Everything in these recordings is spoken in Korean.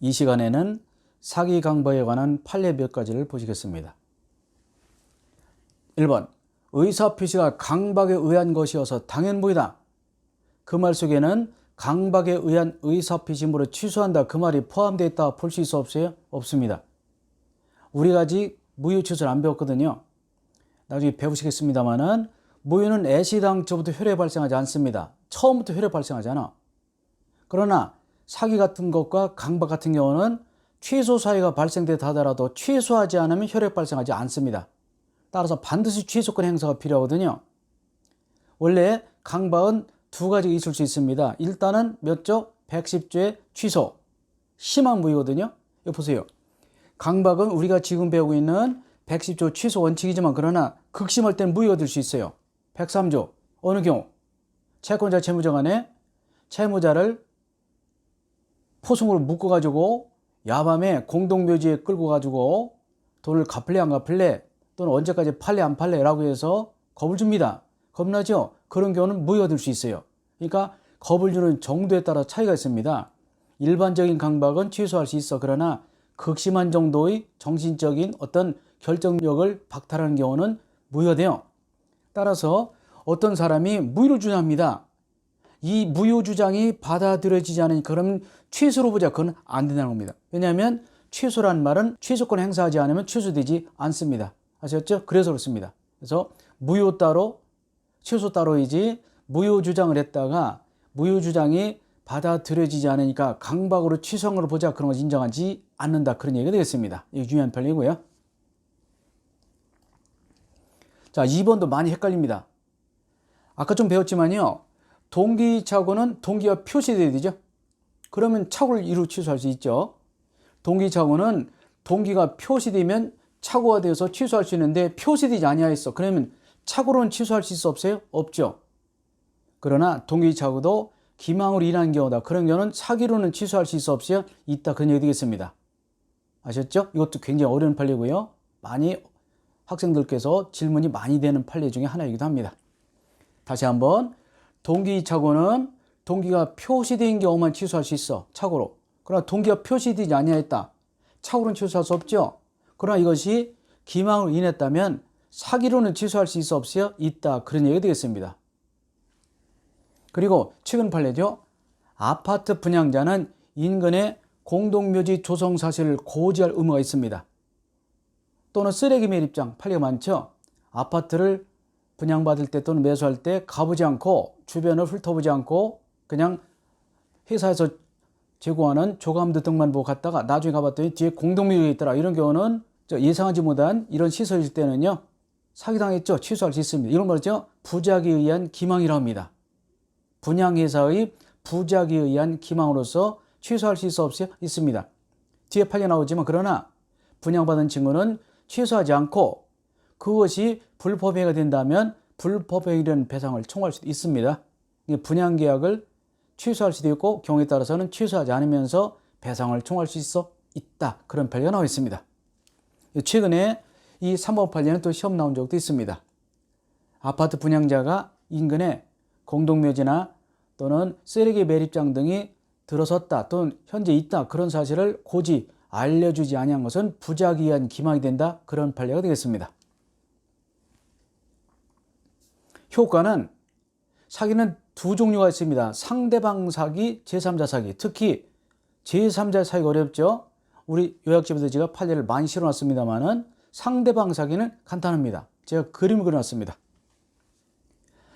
이 시간에는 사기 강박에 관한 판례 몇 가지를 보시겠습니다. 1번, 의사표시가 강박에 의한 것이어서 당연무이다. 그 말 속에는 강박에 의한 의사표시므로 취소한다, 그 말이 포함되어 있다 볼 수 있어 없어요? 없습니다. 우리가 아직 무효 취소를 안 배웠거든요. 나중에 배우시겠습니다만은 무효는 애시당초부터 효력이 발생하지 않습니다. 처음부터 효력이 발생하잖아. 그러나 사기 같은 것과 강박 같은 경우는 취소 사유가 발생되다 하더라도 취소하지 않으면 효력 발생하지 않습니다. 따라서 반드시 취소권 행사가 필요하거든요. 원래 강박은 두 가지가 있을 수 있습니다. 일단은 몇 조? 110조의 취소. 심한 무효거든요. 이거 보세요. 강박은 우리가 지금 배우고 있는 110조 취소 원칙이지만 그러나 극심할 땐 무효가 될 수 있어요. 103조. 어느 경우? 채권자 채무자 간에 채무자를 포승으로 묶어가지고 야밤에 공동묘지에 끌고 가지고 돈을 갚을래 안 갚을래 또는 언제까지 팔래 안 팔래 라고 해서 겁을 줍니다. 겁나죠? 그런 경우는 무효가 될 수 있어요. 그러니까 겁을 주는 정도에 따라 차이가 있습니다. 일반적인 강박은 취소할 수 있어. 그러나 극심한 정도의 정신적인 어떤 결정력을 박탈하는 경우는 무효가 돼요. 따라서 어떤 사람이 무효를 주장합니다. 이 무효 주장이 받아들여지지 않으니 그러면 취소로 보자. 그건 안 된다는 겁니다. 왜냐하면 취소라는 말은 취소권 행사하지 않으면 취소되지 않습니다. 아셨죠? 그래서 그렇습니다. 그래서 무효 따로 취소 따로이지 무효 주장을 했다가 무효 주장이 받아들여지지 않으니까 강박으로 취소한 걸로 보자. 그런 걸 인정하지 않는다. 그런 얘기가 되겠습니다. 이게 중요한 판례이고요. 자, 2번도 많이 헷갈립니다. 아까 좀 배웠지만요. 동기착오는 동기가 표시되어야 되죠. 그러면 착오를 이루 취소할 수 있죠. 동기착오는 동기가 표시되면 착오가 되어서 취소할 수 있는데 표시되지 아니하였어. 그러면 착오로는 취소할 수 있어 없어요? 없죠. 그러나 동기착오도 기망으로 인한 경우다. 그런 경우는 사기로는 취소할 수 있어 없어요? 있다. 그런 얘기 되겠습니다. 아셨죠? 이것도 굉장히 어려운 판례고요. 많이 학생들께서 질문이 많이 되는 판례 중에 하나이기도 합니다. 다시 한번 동기착오는 동기가 표시된 경우만 취소할 수 있어. 착오로. 그러나 동기가 표시되지 아니하였다. 착오로는 취소할 수 없죠. 그러나 이것이 기망으로 인했다면 사기로는 취소할 수 있어 없어요? 있다. 그런 얘기가 되겠습니다. 그리고 최근 판례죠. 아파트 분양자는 인근에 공동묘지 조성 사실을 고지할 의무가 있습니다. 또는 쓰레기 매립장 판례가 많죠. 아파트를 분양받을 때 또는 매수할 때 가보지 않고 주변을 훑어보지 않고 그냥 회사에서 제공하는 조감도 등만 보고 갔다가 나중에 가봤더니 뒤에 공동묘지가 있더라. 이런 경우는 예상하지 못한 이런 시설일 때는요. 사기당했죠. 취소할 수 있습니다. 이런 말이죠. 부작에 의한 기망이라고 합니다. 분양회사의 부작에 의한 기망으로서 취소할 수 있어 없어요? 있습니다. 뒤에 판례 나오지만 그러나 분양받은 친구는 취소하지 않고 그것이 불법행위가 된다면 불법행위라는 배상을 청구할 수도 있습니다. 분양계약을 취소할 수도 있고 경우에 따라서는 취소하지 않으면서 배상을 청구할 수 있다. 그런 판례가 나와 있습니다. 최근에 이 3번 판례는 또 시험 나온 적도 있습니다. 아파트 분양자가 인근에 공동묘지나 또는 쓰레기 매립장 등이 들어섰다 또는 현재 있다 그런 사실을 고지 알려주지 아니한 것은 부작에 의한 기망이 된다. 그런 판례가 되겠습니다. 효과는 사기는 두 종류가 있습니다. 상대방 사기, 제3자 사기. 특히 제3자 사기가 어렵죠. 우리 요약집에서 제가 판례를 많이 실어놨습니다만은 상대방 사기는 간단합니다. 제가 그림을 그려놨습니다.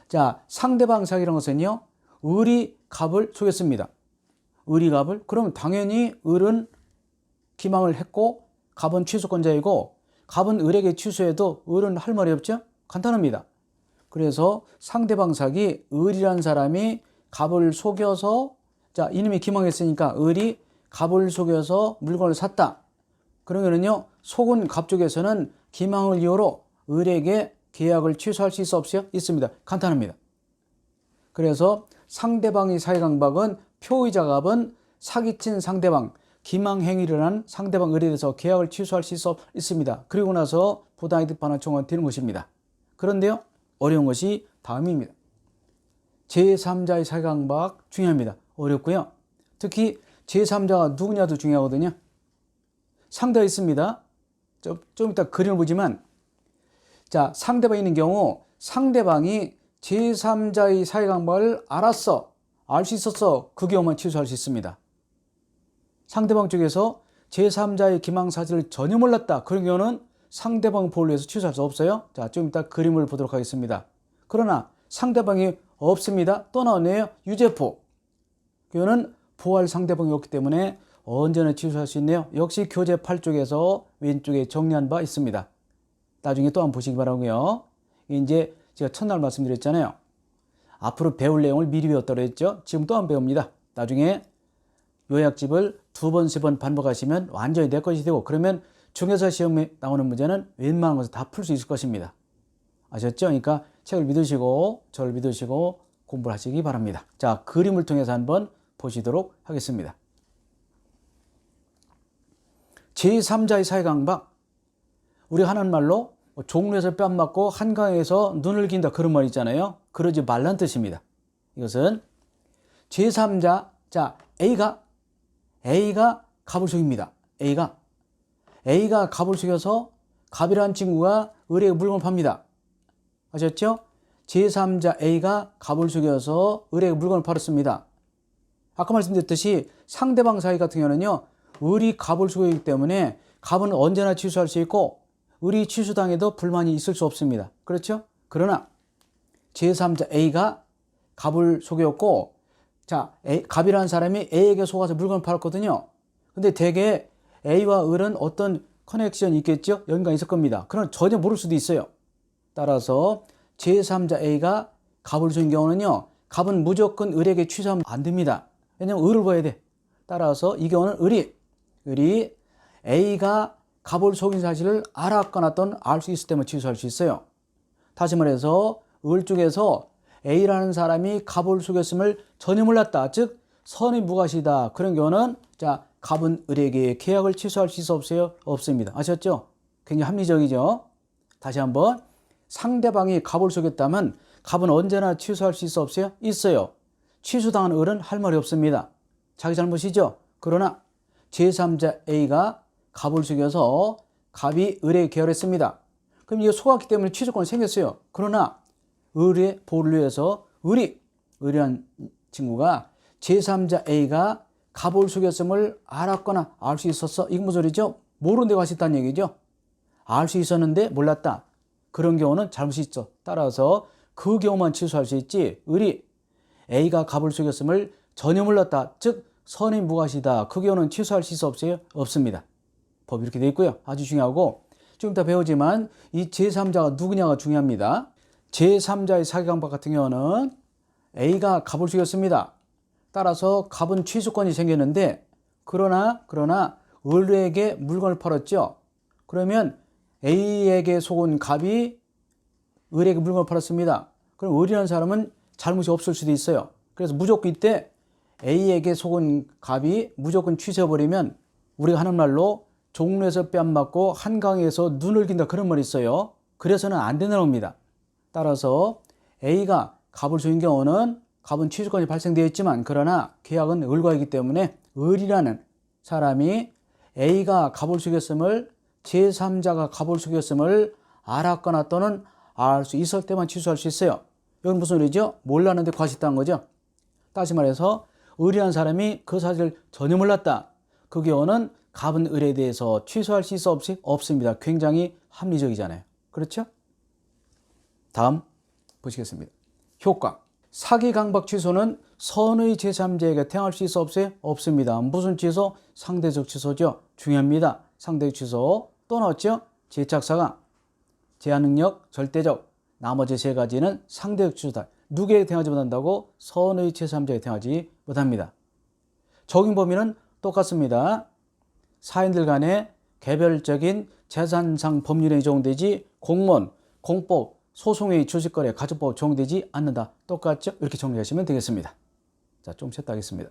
자, 상대방 사기라는 것은요. 을이 갑을 속였습니다. 을이 갑을? 그러면 당연히 을은 기망을 했고 갑은 취소권자이고 갑은 을에게 취소해도 을은 할 말이 없죠? 간단합니다. 그래서 상대방 사기, 을이라는 사람이 갑을 속여서 자 이놈이 기망했으니까 을이 갑을 속여서 물건을 샀다. 그러면은요 속은 갑 쪽에서는 기망을 이유로 을에게 계약을 취소할 수 있어 없어요? 있습니다. 간단합니다. 그래서 상대방의 사기강박은 표의자 갑은 사기친 상대방 기망행위를 한 상대방 을에 대해서 계약을 취소할 수 있습니다. 그리고 나서 부당이득 반환 청구가 되는 것입니다. 그런데요 어려운 것이 다음입니다. 제3자의 사기강박 중요합니다. 어렵고요. 특히 제3자가 누구냐도 중요하거든요. 상대가 있습니다. 좀 이따 그림을 보지만, 자, 상대방이 있는 경우 상대방이 제3자의 사회강박을 알았어, 알 수 있었어, 그 경우만 취소할 수 있습니다. 상대방 쪽에서 제3자의 기망사실을 전혀 몰랐다, 그런 경우는 상대방 보호를 위해서 취소할 수 없어요. 자, 좀 이따 그림을 보도록 하겠습니다. 그러나 상대방이 없습니다. 또 나오네요. 유죄포. 그거는 보호할 상대방이 없기 때문에 언제나 취소할 수 있네요. 역시 교재 8쪽에서 왼쪽에 정리한 바 있습니다. 나중에 또 한번 보시기 바라고요. 이제 제가 첫날 말씀드렸잖아요. 앞으로 배울 내용을 미리 배웠다고 했죠. 지금 또 한 번 배웁니다. 나중에 요약집을 2번, 3번 반복하시면 완전히 내 것이 되고, 그러면 중개사 시험에 나오는 문제는 웬만한 것을 다 풀 수 있을 것입니다. 아셨죠? 그러니까 책을 믿으시고 저를 믿으시고 공부를 하시기 바랍니다. 자, 그림을 통해서 한번 보시도록 하겠습니다. 제3자의 사회강박, 우리가 하는 말로 종로에서 뺨 맞고 한강에서 눈을 긴다, 그런 말 있잖아요. 그러지 말란 뜻입니다. 이것은 제3자, 자, A가 갑을 속입니다. A가 갑을 속여서 갑이라는 친구가 을에게 물건을 팝니다. 아셨죠? 제3자 A가 갑을 속여서 을에게 물건을 팔았습니다. 아까 말씀드렸듯이 상대방 사이 같은 경우는요, 을이 갑을 속이기 때문에 갑은 언제나 취소할 수 있고 을이 취소당해도 불만이 있을 수 없습니다. 그렇죠? 그러나 제3자 A가 갑을 속였고, 자, 갑이라는 사람이 A에게 속아서 물건을 팔았거든요. 근데 대개 A와 을은 어떤 커넥션이 있겠죠? 연관이 있을 겁니다. 그러나 전혀 모를 수도 있어요. 따라서 제3자 A가 갑을 속인 경우는요, 갑은 무조건 을에게 취소하면 안 됩니다. 왜냐면 을을 봐야 돼. 따라서 이 경우는 을이 A가 갑을 속인 사실을 알았거나 또는 알 수 있을 때만 취소할 수 있어요. 다시 말해서 을 쪽에서 A라는 사람이 갑을 속였음을 전혀 몰랐다, 즉 선의무과시다, 그런 경우는 자, 갑은 을에게 계약을 취소할 수 있어 없어요? 없습니다. 아셨죠? 굉장히 합리적이죠? 다시 한번, 상대방이 갑을 속였다면 갑은 언제나 취소할 수 있어 없어요? 있어요. 취소당한 을은 할 말이 없습니다. 자기 잘못이죠? 그러나 제3자 A가 갑을 속여서 갑이 을에게 계약했습니다. 그럼 이게 속았기 때문에 취소권이 생겼어요. 그러나 을의 보호를 위해서 을이란 친구가 제3자 A가 갑을 속였음을 알았거나 알 수 있었어, 이건 무슨 소리죠? 모르는 데가 있다는 얘기죠. 알 수 있었는데 몰랐다, 그런 경우는 잘못이 있죠. 따라서 그 경우만 취소할 수 있지, 을이 A가 갑을 속였음을 전혀 몰랐다, 즉 선의무과시다, 그 경우는 취소할 수 있어 없어요? 없습니다. 법이 이렇게 되어 있고요. 아주 중요하고, 좀 이따 배우지만 이 제3자가 누구냐가 중요합니다. 제3자의 사기강박 같은 경우는 A가 갑을 속였습니다. 따라서 갑은 취소권이 생겼는데, 그러나 을에게 물건을 팔았죠. 그러면 A에게 속은 갑이 을에게 물건을 팔았습니다. 그럼 을이라는 사람은 잘못이 없을 수도 있어요. 그래서 무조건 이때 A에게 속은 갑이 무조건 취소해버리면 우리가 하는 말로 종로에서 뺨 맞고 한강에서 눈을 긴다, 그런 말이 있어요. 그래서는 안 되는 겁니다. 따라서 A가 갑을 속인 경우는 갑은 취소권이 발생되어 있지만, 그러나 계약은 을과이기 때문에 을이라는 사람이 A가 갑을 속였음을, 제3자가 갑을 속였음을 알았거나 또는 알 수 있을 때만 취소할 수 있어요. 이건 무슨 소리죠? 몰랐는데 과실당한 거죠. 다시 말해서 을이라는 사람이 그 사실을 전혀 몰랐다, 그 경우는 갑은 을에 대해서 취소할 수 있어 없습니다. 굉장히 합리적이잖아요. 그렇죠? 다음 보시겠습니다. 효과. 사기강박 취소는 선의 제3자에게 행할 수 있어 없어요? 없습니다. 무슨 취소? 상대적 취소죠. 중요합니다. 상대적 취소. 또 나왔죠? 제착사강, 제한능력, 절대적. 나머지 세 가지는 상대적 취소다. 누구에게 행하지 못한다고? 선의 제3자에게 행하지 못합니다. 적용 범위는 똑같습니다. 사인들 간의 개별적인 재산상 법률에 적용되지 공무원, 공법, 소송의 주식거래, 가족법 적용되지 않는다. 똑같죠? 이렇게 정리하시면 되겠습니다. 자, 좀 쉬었다 하겠습니다.